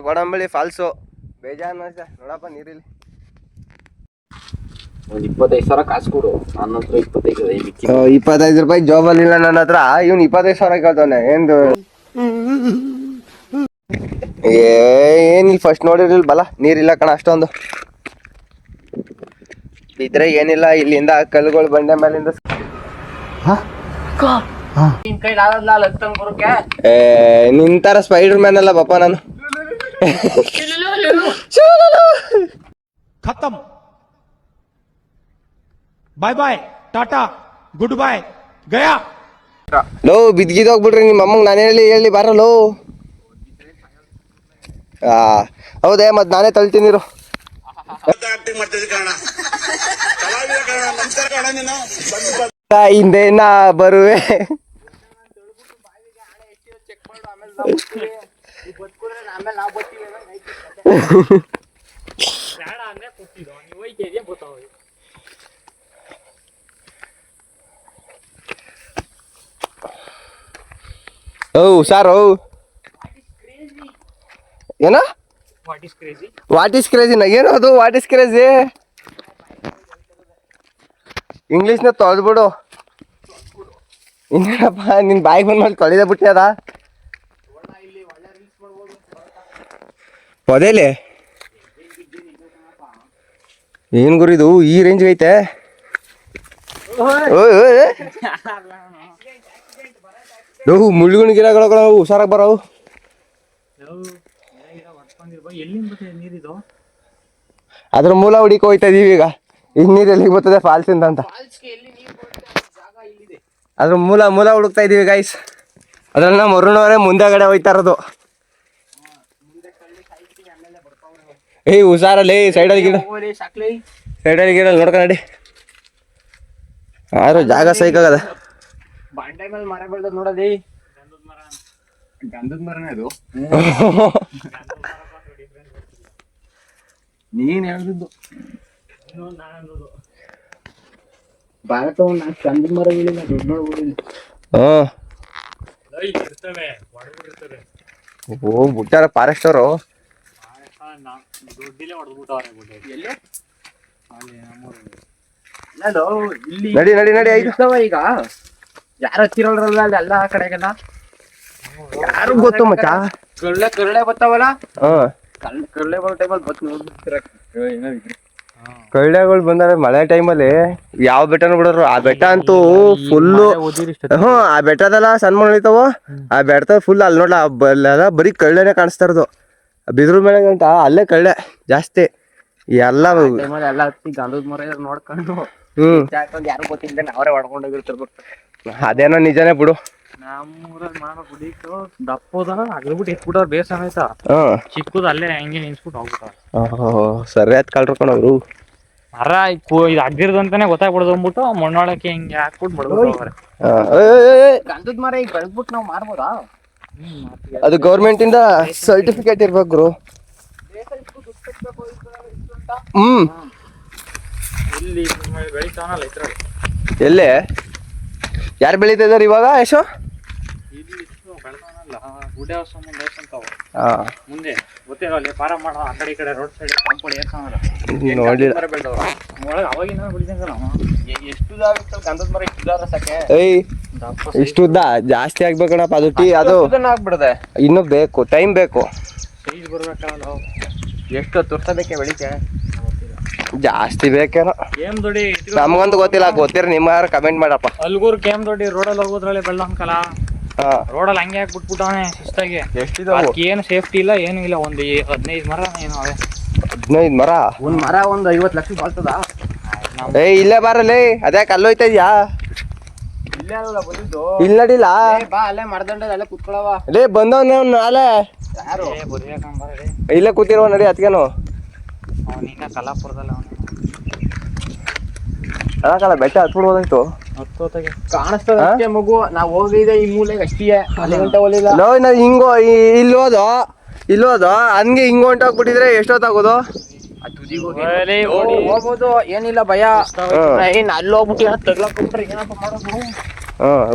ಗೋಡಂಬಳಿ falls ಬೇಜಾನ್ ನೋಡಪ್ಪ ನೀರಿಲ್ಲಿ. ಒಂದು 25,000 ಕಾಸು ಕೊಡು, ನನ್ನ ಹತ್ರ 25 ರೂಪಾಯಿ ಜಾಬಲ್ಲಿ ಇಲ್ಲ ನನ್ನ ಹತ್ರ. ಇವ್ನು 25,000 ಕೇಳ್ತಾನೆ. ಏನಿಲ್ಲ, ಫಸ್ಟ್ ನೋಡಿರ್ಲಿಲ್ಲ ಬಲ ನೀರಿಲ್ಲ ಕಣ ಅಷ್ಟೊಂದು. ಇದ್ರೆ ಏನಿಲ್ಲ, ಇಲ್ಲಿಂದ ಕಲ್ಲುಗಳು ಬಂಡೆ ಮೇಲಿಂದ ನಿಂತರ ಸ್ಪೈಡರ್ ಮ್ಯಾನ್ ಅಲ್ಲ ಬಾಪ ನಾನು. ಖತಮ್, ಬಾಯ್ ಬಾಯ್, ಟಾಟಾ, ಗುಡ್ ಬಾಯ್, ಗಯಾ. ಲೋ ಬಿದ್ಗಿದೋಗ್ಬಿಡ್ರಿ ನಿಮ್ಮ ಅಮ್ಮಂಗೆ ನಾನು ಹೇಳಿ ಬರಲೋ. ಹೌದೇ ಮತ್ ನಾನೇ ತಳ್ತೀನಿರು. ಹಿಂದೇನ ಬರುವೆ. ಹುಷಾರು. ಏನ ವಾಟ್ ಈಸ್ ಕ್ರೇಜಿ? ಏನು ಅದು ವಾಟ್ ಈಸ್ ಕ್ರೇಜಿ? ಇಂಗ್ಲೀಷ್ನ ತೊಳೆದ್ಬಿಡು. ಇನ್ನೇನಪ್ಪ ನಿನ್ ಬಾಯಿಗೆ ಬಂದ್ಮೇಲೆ ತೊಳೆದ ಬಿಟ್ಟೆ ಅದ ಪೊದೇಲಿ. ಏನ್ ಗುರಿದು ಈ ರೇಂಜ್ ಐತೆ? ಮುಳ್ಳುಗುಣ ಗಿಡಗಳು ಹುಷಾರಾಗಿ ಬರವು. ಅದ್ರ ಮೂಲ ಹುಡಿಕ ಹೋಯ್ತಾ ಇದೀವಿ ಈಗ. ಈಗ ನೀರು ಎಲ್ಲಿಗೆ ಬರ್ತದೆ ಫಾಲ್ಸ್ ಅಂತ. ಅದ್ರ ಮೂಲ ಹುಡುಕ್ತಾ ಇದೀವಿ ಗೈಸ್. ಅದ್ರಲ್ಲಿ ನಮ್ಮ ಅರುಣವರೇ ಮುಂದೆಗಡೆ ಹೋಯ್ತಾ ಇರೋದು. ಹುಷಾರಲ್ಲಿ ಸೈಡಲ್ಲಿ ಗಿಡ ನೋಡ್ಕ ನಡಿ. ಯಾರು ಜಾಗ ಸೈಕಾಗದ. ಬಾಂಡೆ ಮೇಲೆ ಮರ ಬೆಳ್ದ ನೋಡದಿ. ಗಂಧದ ಮರನೇ ಅದು. ನೀನ್ ಹೇಳಿದ್ದು ಭಾರತ ಗಂಧದ ಮರ ಬೀಳಿಲ್ಲ, ದೊಡ್ಡ ನೋಡ್ಬಿಡಿಲ್ಲ. ಓ ಬಿಟ್ಟಾರ ಫಾರೆಸ್ಟ್ ಅವರು. ನಡಿ ಈಗ ಯಾರು ಹತ್ತಿರಲ್ಲ ಎಲ್ಲ ಕಡೆಗೆಲ್ಲ. ಯಾರು ಗೊತ್ತು ಮಚ್ಚ. ಕರುಳೆ ಬರ್ತಾವಲ್ಲ, ಕರುಳೆ ಬರೋ ಟೈಮಲ್ಲಿ ಬತ್ ನೋಡ್ಬಿಡ್ತೀರ. ಕಳ್ಳೆಗಳು ಬಂದಾರೆ ಮಳೆ ಟೈಮಲ್ಲಿ ಯಾವ ಬೆಟ್ಟನೂ ಬಿಡೋರು. ಆ ಬೆಟ್ಟ ಅಂತೂ ಫುಲ್ಲು. ಆ ಬೆಟ್ಟದಲ್ಲ ಸಣ್ಣ ಮಳಿತಾವ, ಆ ಬೆಟ್ಟದ ಫುಲ್ ಅಲ್ಲಿ ನೋಡ್ಲ ಬರೀ ಕಳ್ಳೆನೆ ಕಾಣಿಸ್ತಾ ಇರೋದು. ಬಿದ್ರು ಮೇಲೆ ಅಂತ ಅಲ್ಲೇ ಕಳ್ಳೆ ಜಾಸ್ತಿ ಎಲ್ಲ. ಗಂಧದ ಮರ ನೋಡ್ಕೊಂಡು ಯಾರು ಗೊತ್ತಿಲ್ಲ, ಅವರೇ ಹೊಡ್ಕೊಂಡೋಗಿರ್ತಿರ್ಬೇಕು. ಅದೇನೋ ನಿಜಾನೇ ಬಿಡು. ನಮ್ಮೂರಲ್ಲಿ ಮಾಡೋ ಗುಡಿಕು ದಪ್ಪದ ಅಗ್ರಬಿಟ್ಟು ಎತ್ಬಿಟ್ಟವ್ರು ಬೇಸ್ ಆಯ್ತಾ. ಚಿಕ್ಕದು ಅಲ್ಲೇ ಹಂಗೆ ನಿನ್ಸ್ಬಿಟ್ಟು ಹೋಗ್ಬಿಟ್ಟ. ಸರಿ ಆಯ್ತು ಕಳ್ಕೊಂಡವ್ರು. ಮರ ಇದು ಅಗ್ಗಿರ್ದಂತಾನೆ ಗೊತ್ತಾಗ್ಬಿಡೋದು ಅಂದ್ಬಿಟ್ಟು ಮಣ್ಣೊಳಕ್ಕೆ ಹಿಂಗೆ ಹಾಕ್ಬಿಟ್ಟು ಬಡ್ಬಿಟ್ಟು. ಗಂಧದ ಮರ ಈಗ ಬೆಳೆದ್ಬಿಟ್ಟು ನಾವು ಮಾರ್ಬೋದಾ? ಅದು ಗೌರ್ಮೆಂಟ್ ಇಂದ ಸರ್ಟಿಫಿಕೇಟ್ ಇರ್ಬೇಕು ಗುರು. ಇಲ್ಲಿ ಬೆಳಿತಾವನಲ್ಲ ಇದ್ರಲ್ಲಿ. ಎಲ್ಲೇ ಯಾರು ಬೆಳೀತಾ ಇದಾರೆ ಇವಾಗ ಯಶೋ? ಮುಂದೆ ಗೊತ್ತಿರೋ ಅಲ್ಲಿ ಪಾರ ಮಾಡೋ ಆ ಕಡೆ ಈ ಕಡೆ ರೋಡ್ ಸೈಡ್ ಕಾಂಪೌಂಡ್ ಏರ್ಸೋಣ. ಅವಾಗಿನ ಗಂಧದ ಮರ ಇಷ್ಟು ಉದ್ದ ಜಾಸ್ತಿ ಆಗ್ಬೇಕಣಪ್ಪ. ಅದು ಅದು ಆಗ್ಬಿಡದೆ. ಇನ್ನು ಬೇಕು, ಟೈಮ್ ಬೇಕು. ಸೈಜ್ ಬರ್ಬೇಕಲ್ಲ. ಎಷ್ಟು ವರ್ಷ ಬೇಕೆ ಬೆಳಿಗ್ಗೆ? ಜಾಸ್ತಿ ಬೇಕೇನೋ, ಏಮ್ ದೊಡ್ಡಿ ನಮ್ಗಂತೂ ಗೊತ್ತಿಲ್ಲ. ಗೊತ್ತಿರ ನಿಮ್ಮ ಯಾರು ಕಮೆಂಟ್ ಮಾಡಪ್ಪ. ಅಲ್ಗೂರ್ ಕೇಮ್ ದೊಡ್ಡಿ ರೋಡಲ್ಲಿ ಹೋಗೋದ್ರಲ್ಲಿ ಬೆಳ್ದಂಕಲ್ಲ. ರೋಡಲ್ಲಿ ಹಂಗೆ ಹಾಕ್ಬಿಟ್ಬಿಟ್ಟವನೆ ಶಿಸ್ತಾಗಿ. ಏನು ಸೇಫ್ಟಿ ಇಲ್ಲ, ಏನು ಇಲ್ಲ. ಒಂದು 15 ಮರ ಏನು ಅವೆ. 15 ಮರ? ಒಂದ್ ಮರ ಒಂದು 50 ಲಕ್ಷ ಬಾಳ್ತದ. ಇಲ್ಲೇ ಬಾರಲ್ಲೇ, ಅದ್ಯಾಕೆ ಅಲ್ಲೋಯ್ತಾ ಇದ್ಯಾ? ಇಲ್ಲೇ ಅಲ್ಲ ಬಂದಿದ್ದು. ಇಲ್ಲಿ ನಡಿಲ್ಲ ಬಾ, ಅಲ್ಲೇ ಮರದಂಡ ಅಲ್ಲೇ ಕುತ್ಕೊಳವ. ಲೇ ಬಂದವ್ ನಾಳೆ ಯಾರು ಇಲ್ಲೇ ಕೂತಿರೋ ನಡಿ. ಅದಕ್ಕೇನು ಅವನಿನ್ನ ಕಲಾಪುರದಲ್ಲಿ ಅದಕ್ಕಲ್ಲ ಬೆಟ್ಟ ಹತ್ಬಿಡ್ಬೋದಾಯ್ತು. ಕಾಣಿಸ್ತದೆ ಮಗು. ನಾವ್ ಹೋಗಿದ್ದೆ ಈ ಮೂಲೆಗೆ ಅಷ್ಟೇ, ಅಲ್ಲಿ ಗಂಟೆ ಹೋಲಿಲ್ಲ. ನಾ ಹಿಂಗೋ ಇಲ್ಲೋದು ಹಂಗೆ ಹಿಂಗ ಹೊಂಟೋಗ್ಬಿಟ್ಟಿದ್ರೆ ಎಷ್ಟೊತ್ತಾಗೋದು? ಹೋಗ್ಬೋದು, ಏನಿಲ್ಲ ಭಯ. ಅಲ್ಲಿ ಹೋಗ್ಬಿಟ್ಟು ತಗ್ಲಾಕ್ಬಿಟ್ರೆ ಏನಪ್ಪ ಮಾಡೋದು?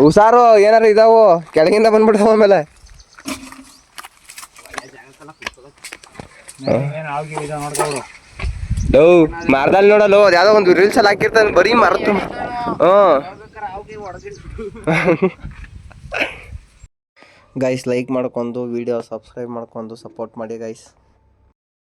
ಹುಷಾರು, ಏನಾರು ಇದಾವು ಕೆಳಗಿಂದ ಬಂದ್ಬಿಡ್ತಾವ ಆಮೇಲೆ. ಏನು ಆಗಿ ಇದೆ ನೋಡ್ಕೊಡು. ಲೋ ಮರದಲ್ಲಿ ನೋಡಲ್ಲ ಅದು ಯಾವ್ದೋ ಒಂದು ರೀಲ್ಸ್ ಅಲ್ಲಿ ಹಾಕಿರ್ತಾನೆ ಬರೀ ಮರತ್ತು. ಗೈಸ್ ಲೈಕ್ ಮಾಡ್ಕೊಂಡು ವಿಡಿಯೋ ಸಬ್ಸ್ಕ್ರೈಬ್ ಮಾಡ್ಕೊಂಡು ಸಪೋರ್ಟ್ ಮಾಡಿ ಗೈಸ್.